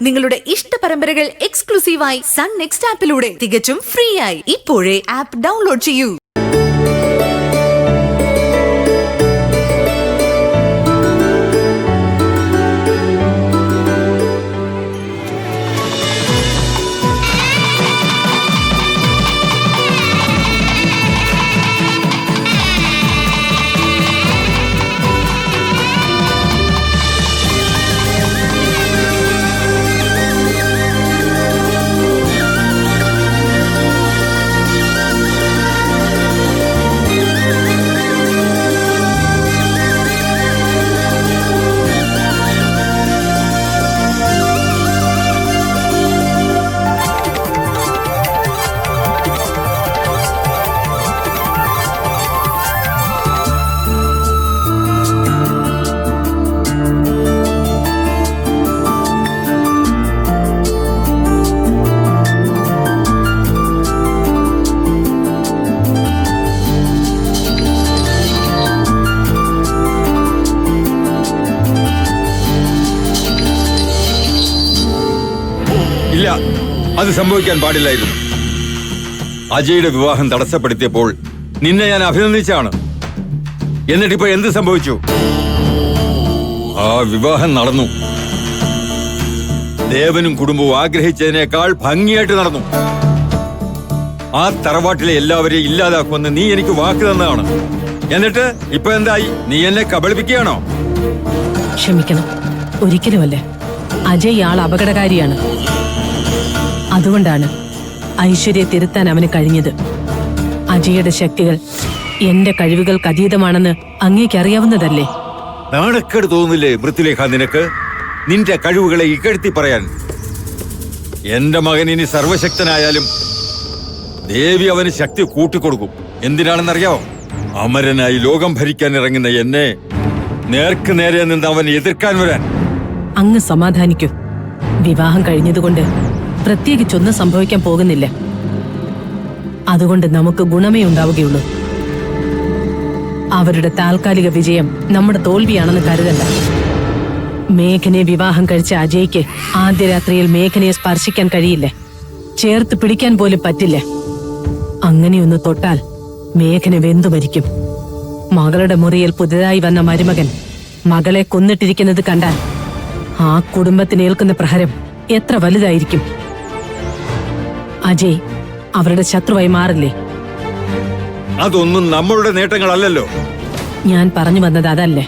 നിങ്ങളുടെ ഇഷ്ട പരമ്പരകൾ എക്സ്ക്ലൂസീവായി സൺ നെക്സ്റ്റ് ആപ്പിലൂടെ തികച്ചും ഫ്രീ ആയി ഇപ്പോഴേ ആപ്പ് ഡൗൺലോഡ് ചെയ്യൂ. ഇല്ല, അത് സംഭവിക്കാൻ പാടില്ലായിരുന്നു. അജയുടെ വിവാഹം തടസ്സപ്പെടുത്തിയപ്പോൾ നിന്നെ ഞാൻ അഭിനന്ദിച്ചാണ്. എന്നിട്ടിപ്പോ എന്ത് സംഭവിച്ചു? ആ വിവാഹം നടന്നു. ദേവനും കുടുംബവും ആഗ്രഹിച്ചതിനേക്കാൾ ഭംഗിയായിട്ട് നടന്നു. ആ തറവാട്ടിലെ എല്ലാവരെയും ഇല്ലാതാക്കുമെന്ന് നീ എനിക്ക് വാക്ക് തന്നതാണ്. എന്നിട്ട് ഇപ്പൊ എന്തായി? നീ എന്നെ കബളിപ്പിക്കുകയാണോ? ക്ഷമിക്കണം, ഒരിക്കലുമല്ല. അജയ് ആൾ അപകടകാരിയാണ്. അതുകൊണ്ടാണ് ഐശ്വര്യയെ തിരുത്താൻ അവന് കഴിഞ്ഞത്. അജയുടെ ശക്തികൾ എന്റെ കഴിവുകൾക്ക് അതീതമാണെന്ന് അങ്ങേക്ക് അറിയാവുന്നതല്ലേ? നാണക്കേട് തോന്നുന്നില്ലേ മൃത്യുലേഖ നിനക്ക്? നിന്റെ കഴിവുകളെ ഇകഴ്ത്തി പറയാൻ. എന്റെ മകൻ ഇനി സർവശക്തനായാലും ദേവി അവന് ശക്തി കൂട്ടിക്കൊടുക്കും. എന്തിനാണെന്നറിയാവോ? അമരനായി ലോകം ഭരിക്കാൻ ഇറങ്ങുന്ന എന്നെ നേർക്ക് നേരെ നിന്ന് അവൻ എതിർക്കാൻ വരാൻ. അങ്ങ് സമാധാനിക്കൂ. വിവാഹം കഴിഞ്ഞതുകൊണ്ട് പ്രത്യേകിച്ചൊന്നും സംഭവിക്കാൻ പോകുന്നില്ല. അതുകൊണ്ട് നമുക്ക് ഗുണമേ ഉണ്ടാവുകയുള്ളൂ. അവരുടെ താൽക്കാലിക വിജയം നമ്മുടെ തോൽവിയാണെന്ന് കരുതണ്ട. മേഘനയെ വിവാഹം കഴിച്ച അജയ്ക്ക് ആദ്യ രാത്രിയിൽ മേഘനയെ സ്പർശിക്കാൻ കഴിയില്ല. ചേർത്ത് പിടിക്കാൻ പോലും പറ്റില്ല. അങ്ങനെയൊന്ന് തൊട്ടാൽ മേഘന വെന്തു മരിക്കും. മകളുടെ മുറിയിൽ പുതുതായി വന്ന മരുമകൻ മകളെ കൊന്നിട്ടിരിക്കുന്നത് കണ്ടാൽ ആ കുടുംബത്തിന് ഏൽക്കുന്ന പ്രഹരം എത്ര വലുതായിരിക്കും. അജയ് അവരുടെ ശത്രുവായി മാറില്ലേ? അതൊന്നും നമ്മളുടെ നേട്ടങ്ങളല്ലല്ലോ. ഞാൻ പറഞ്ഞു വന്നത് അതല്ലേ.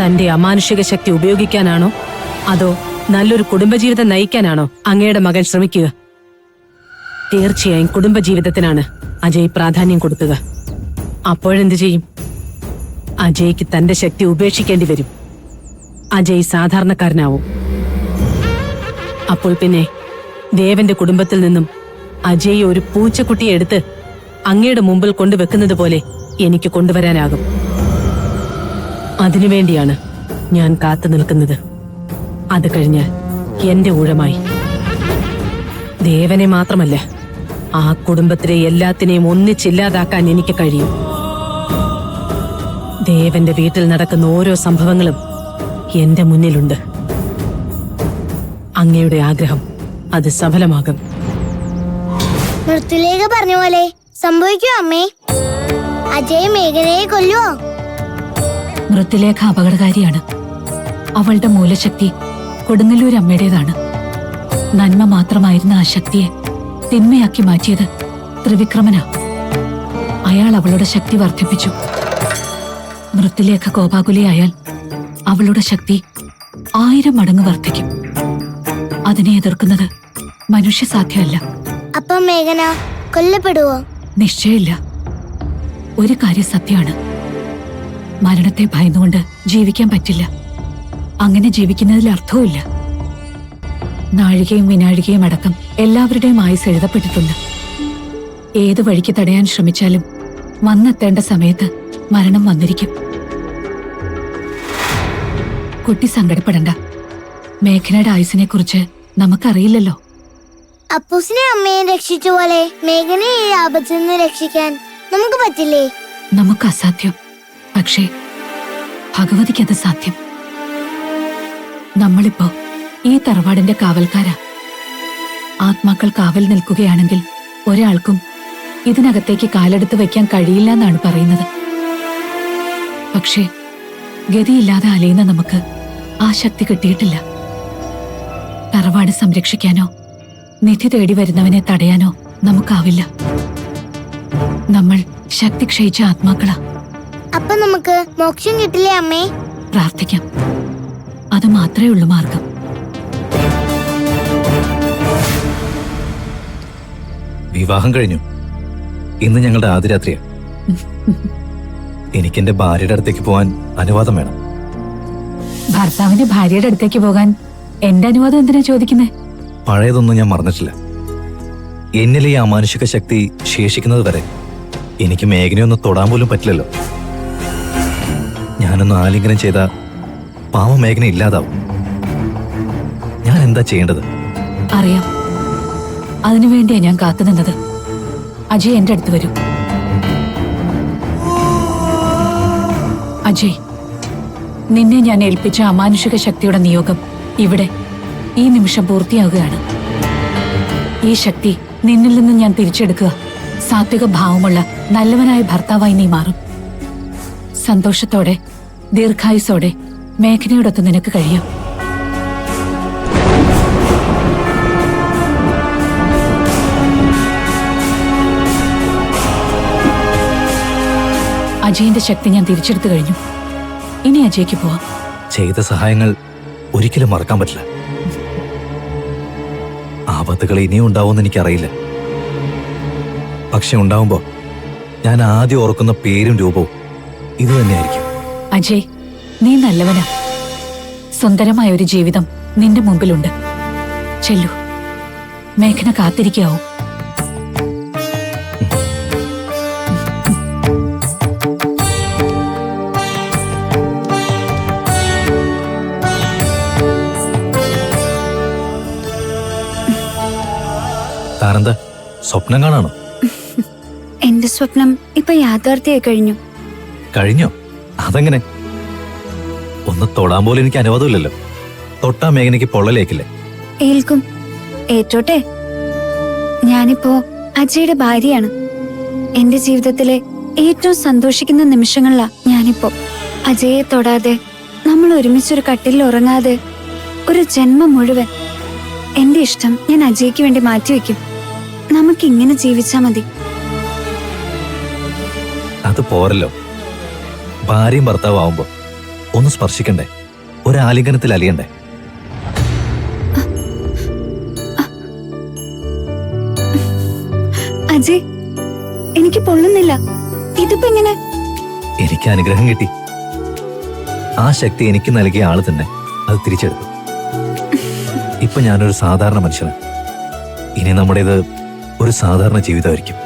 തന്റെ അമാനുഷിക ശക്തി ഉപയോഗിക്കാനാണോ അതോ നല്ലൊരു കുടുംബജീവിതം നയിക്കാനാണോ അങ്ങയുടെ മകൻ ശ്രമിക്കുക? തീർച്ചയായും കുടുംബജീവിതത്തിനാണ് അജയ് പ്രാധാന്യം കൊടുക്കുക. അപ്പോഴെന്ത് ചെയ്യും? അജയ്ക്ക് തന്റെ ശക്തി ഉപേക്ഷിക്കേണ്ടി വരും. അജയ് സാധാരണക്കാരനാവും. അപ്പോൾ പിന്നെ ദേവന്റെ കുടുംബത്തിൽ നിന്നും അജയ് ഒരു പൂച്ചക്കുട്ടിയെ എടുത്ത് അങ്ങയുടെ മുമ്പിൽ കൊണ്ടുവെക്കുന്നത് പോലെ എനിക്ക് കൊണ്ടുവരാനാകും. അതിനുവേണ്ടിയാണ് ഞാൻ കാത്തു നിൽക്കുന്നത്. അത് കഴിഞ്ഞാൽ എന്റെ ഊഴമായി. ദേവനെ മാത്രമല്ല, ആ കുടുംബത്തിലെ എല്ലാത്തിനെയും ഒന്നിച്ചില്ലാതാക്കാൻ എനിക്ക് കഴിയും. ദേവന്റെ വീട്ടിൽ നടക്കുന്ന ഓരോ സംഭവങ്ങളും എന്റെ മുന്നിലുണ്ട്. അങ്ങയുടെ ആഗ്രഹം അത് സഫലമാകും. മൃത്യുലേഖ പറഞ്ഞ പോലെ സംഭവിക്കോ അമ്മേ? അജയ് മേഘനയെ കൊല്ലുവോ? മൃത്യുലേഖ അപകടകാരിയാണ്. അവളുടെ മൂലശക്തി കൊടുങ്ങല്ലൂർ അമ്മയുടേതാണ്. നന്മ മാത്രമായിരുന്ന ആ ശക്തിയെ തിന്മയാക്കി മാറ്റിയത് ത്രിവിക്രമനാ. അയാൾ അവളുടെ ശക്തി വർദ്ധിപ്പിച്ചു. മൃത്യുലേഖ കോപാകുലയായാൽ അവളുടെ ശക്തി 1000 മടങ്ങ് വർദ്ധിക്കും. അതിനെ എതിർക്കുന്നത് മനുഷ്യസാധ്യമല്ല. അപ്പം മേഘന കൊല്ലപ്പെടുവോ? നിശ്ചയമില്ല. ഒരു കാര്യം സത്യമാണ്, മരണത്തെ ഭയന്നുകൊണ്ട് ജീവിക്കാൻ പറ്റില്ല. അങ്ങനെ ജീവിക്കുന്നതിൽ അർത്ഥവുമില്ല. നാഴികയും വിനാഴികയും അടക്കം എല്ലാവരുടെയും ആയുസ് എഴുതപ്പെട്ടിട്ടുണ്ട്. ഏത് വഴിക്ക് തടയാൻ ശ്രമിച്ചാലും വന്നെത്തേണ്ട സമയത്ത് മരണം വന്നിരിക്കും. കുട്ടി സങ്കടപ്പെടണ്ട. മേഘനയുടെ ആയുസിനെ കുറിച്ച് നമുക്കറിയില്ലല്ലോ. അപ്പൂസിനെ അമ്മയെ രക്ഷിച്ച പോലെ മേഘനയെ ഈ ആപത്തിൽ നിന്ന് രക്ഷിക്കാൻ നമുക്ക് പറ്റില്ലേ? നമുക്ക് അസാധ്യം. പക്ഷേ ഭഗവതിക്ക് അത് സാധ്യം. നമ്മളിപ്പോ ഈ തറവാടിന്റെ കാവൽക്കാരാ. ആത്മാക്കൾ കാവൽ നിൽക്കുകയാണെങ്കിൽ ഒരാൾക്കും ഇതിനകത്തേക്ക് കാലെടുത്ത് വെക്കാൻ കഴിയില്ല എന്നാണ് പറയുന്നത്. പക്ഷേ ഗതിയില്ലാതെ അലയുന്ന നമുക്ക് ആ ശക്തി കിട്ടിയിട്ടില്ല. തറവാട് സംരക്ഷിക്കാനോ നിധി തേടി വരുന്നവനെ തടയാനോ നമുക്കാവില്ല. നമ്മൾ ശക്തി ക്ഷയിച്ച ആത്മാക്കളാ. അപ്പൊ നമുക്ക് മോക്ഷം കിട്ടില്ലേ അമ്മേ? പ്രാർത്ഥിക്കാം. അത് മാത്രമേ ഉള്ളൂ മാർഗം. വിവാഹം കഴിഞ്ഞു. ഇന്ന് ഞങ്ങളുടെ ആദ്യരാത്രിയാ. എനിക്കെന്റെ ഭാര്യയുടെ അടുത്തേക്ക് പോവാൻ അനുവാദം വേണം. ഭർത്താവിന്റെ ഭാര്യയുടെ അടുത്തേക്ക് പോകാൻ എന്റെ അനുവാദം എന്തിനാ ചോദിക്കുന്നേ? പഴയതൊന്നും ഞാൻ മറന്നിട്ടില്ല. എന്നിലെ ഈ അമാനുഷിക ശക്തി ശേഷിക്കുന്നത് വരെ എനിക്ക് മേഘനയൊന്ന് തൊടാൻ പോലും പറ്റില്ലല്ലോ. ഞാനൊന്ന് ആലിംഗനം ചെയ്ത പാവ മേഘന ഇല്ലാതാവും. ഞാൻ എന്താ ചെയ്യേണ്ടത്? അറിയാം. അതിനുവേണ്ടിയാ ഞാൻ കാത്തുനിന്നത്. അജയ് എന്റെ അടുത്ത് വരൂ. അജയ്, നിന്നെ ഞാൻ ഏൽപ്പിച്ച അമാനുഷിക ശക്തിയുടെ നിയോഗം ഇവിടെ ഈ നിമിഷം പൂർത്തിയാകുകയാണ്. ഈ ശക്തി നിന്നിൽ നിന്ന് ഞാൻ തിരിച്ചെടുക്കുക. സാത്വിക ഭാവമുള്ള നല്ലവനായ ഭർത്താവായി നീ മാറും. സന്തോഷത്തോടെ ദീർഘായുസോടെ മേഘനയോടൊത്ത് നിനക്ക് കഴിയാം. അജയന്റെ ശക്തി ഞാൻ തിരിച്ചെടുത്തു കഴിഞ്ഞു. ഇനി അജയ്ക്ക് പോവാം. ചെയ്ത സഹായങ്ങൾ ഒരിക്കലും മറക്കാൻ പറ്റില്ല. ആപത്തുകൾ ഇനിയും ഉണ്ടാവുമെന്ന് എനിക്കറിയില്ല. പക്ഷെ ഉണ്ടാവുമ്പോ ഞാൻ ആദ്യം ഓർക്കുന്ന പേരും രൂപവും ഇത് തന്നെയായിരിക്കും. അജയ്, നീ നല്ലവനാ. സുന്ദരമായ ഒരു ജീവിതം നിന്റെ മുമ്പിലുണ്ട്. ചെല്ലു. മേഘന കാത്തിരിക്കാവൂ. താനെന്താ സ്വപ്നം കാണാണോ? എന്റെ സ്വപ്നം ഇപ്പൊ യാഥാർത്ഥ്യമായി കഴിഞ്ഞു. കഴിഞ്ഞോ? അതെങ്ങനെ? ഒന്ന് തൊടാൻ പോലും എനിക്ക് അനുവാദമില്ലല്ലോ. തൊട്ടാ മേഘനയ്ക്ക് പൊള്ളലേക്കില്ലേ? ഏൽക്കും. ഏറ്റോട്ടെ. ഞാനിപ്പോ അജയുടെ ഭാര്യയാണ്. എന്റെ ജീവിതത്തിലെ ഏറ്റവും സന്തോഷിക്കുന്ന നിമിഷങ്ങളിലാ ഞാനിപ്പോ. അജയെ തൊടാതെ, നമ്മൾ ഒരുമിച്ചൊരു കട്ടിലിൽ ഉറങ്ങാതെ ഒരു ജന്മം മുഴുവൻ എന്റെ ഇഷ്ടം ഞാൻ അജയ്ക്ക് വേണ്ടി മാറ്റിവെക്കും. നമുക്കിങ്ങനെ ജീവിച്ചാ മതി. അത് പോരല്ലോ. ഭാര്യയും ഭർത്താവും ആവുമ്പോ ഒന്ന് സ്പർശിക്കണ്ടേ? ഒരാലിംഗനത്തിൽ അലിയണ്ടേ? അജയ്, എനിക്ക് പൊള്ളുന്നില്ല. ഇതിപ്പോ എങ്ങനെ? എനിക്ക് അനുഗ്രഹം കിട്ടി. ആ ശക്തി എനിക്ക് നൽകിയ ആള് തന്നെ അത് തിരിച്ചെടുത്തു. ഇപ്പൊ ഞാനൊരു സാധാരണ മനുഷ്യനാണ്. ഇനി നമ്മുടേത് ഒരു സാധാരണ ജീവിതമായിരിക്കും.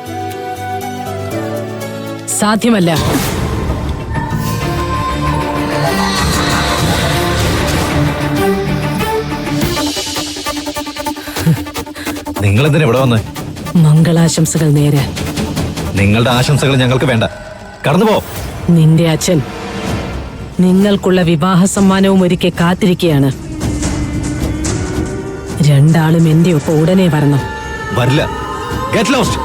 സാധ്യമല്ല. നിങ്ങളെന്തിനാ ഇവിടെ വന്ന്? മംഗളാശംസകൾ നേരെ. നിങ്ങളുടെ ആശംസകൾ ഞങ്ങൾക്ക് വേണ്ട. കടന്നുപോ. നിന്റെ അച്ഛൻ നിങ്ങൾക്കുള്ള വിവാഹ സമ്മാനവും ഒരുക്കി കാത്തിരിക്കുകയാണ്. രണ്ടാളും എന്റെ ഒപ്പം ഉടനെ വരണം. വരില്ല. Get lost.